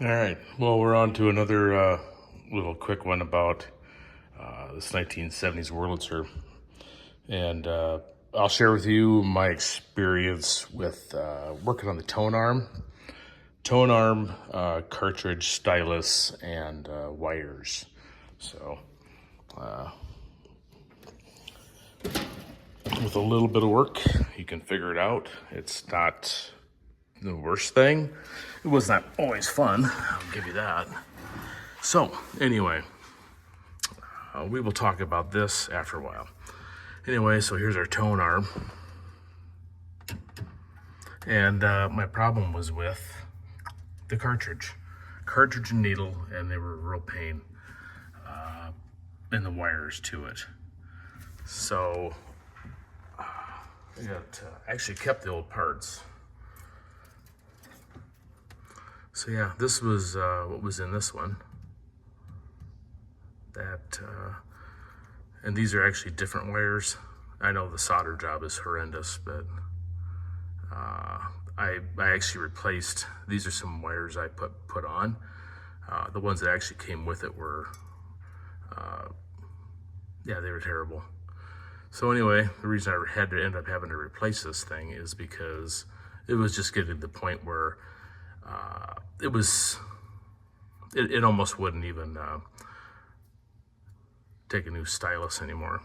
All right, well, we're on to another little quick one about this 1970s Wurlitzer. And I'll share with you my experience with working on the tone arm, cartridge, stylus, and wires. So with a little bit of work, you can figure it out. It's not the worst thing. It was not always fun, I'll give you that. So anyway, we will talk about this after a while. Anyway, so here's our tone arm. And my problem was with the cartridge and needle, and they were a real pain in the wires to it. So I actually kept the old parts. So yeah, this was what was in this one. And these are actually different wires. I know the solder job is horrendous, but I actually replaced, these are some wires I put on. The ones that actually came with it were, yeah, they were terrible. So anyway, the reason I had to end up having to replace this thing is because it was just getting to the point where it almost wouldn't even take a new stylus anymore,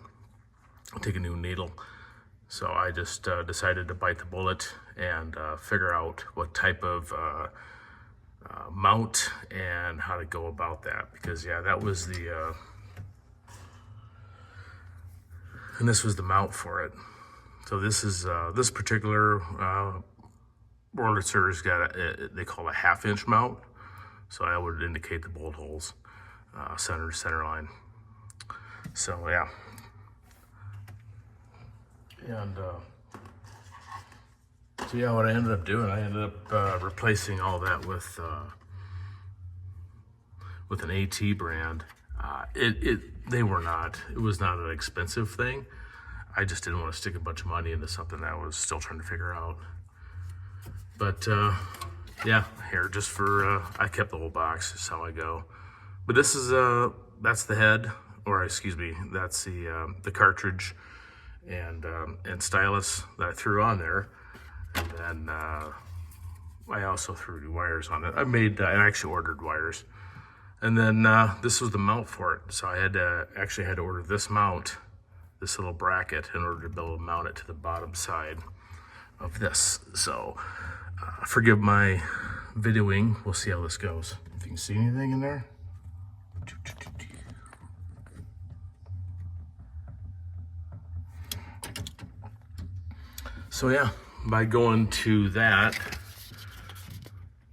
take a new needle. So I just decided to bite the bullet and figure out what type of mount and how to go about that. Because yeah, that was the, and this was the mount for it. So this is, this particular Wurlitzer's got they call it a 1/2 inch mount. So that would indicate the bolt holes, center line. So yeah. And so yeah, what I ended up doing, I ended up replacing all that with an AT brand. It was not an expensive thing. I just didn't want to stick a bunch of money into something that I was still trying to figure out. But yeah, here, just for, I kept the whole box, is how I go. But this is, that's the head, or excuse me, that's the cartridge and stylus that I threw on there. And then I also threw new wires on it. I actually ordered wires. And then this was the mount for it. So I had to order this mount, this little bracket, in order to be able to mount it to the bottom side of this. So forgive my videoing. We'll see how this goes. If you can see anything in there. So yeah, by going to that,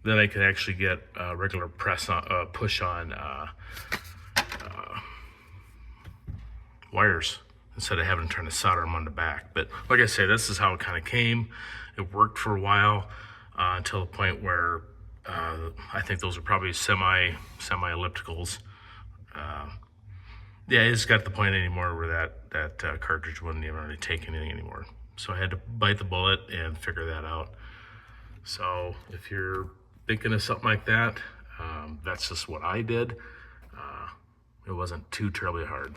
then I could actually get regular push on wires instead of having to try to solder them on the back. But like I say, this is how it kind of came. It worked for a while until the point where I think those are probably semi-ellipticals. Yeah, it just got to the point anymore where that cartridge wouldn't even really take anything anymore. So I had to bite the bullet and figure that out. So if you're thinking of something like that, that's just what I did. It wasn't too terribly hard.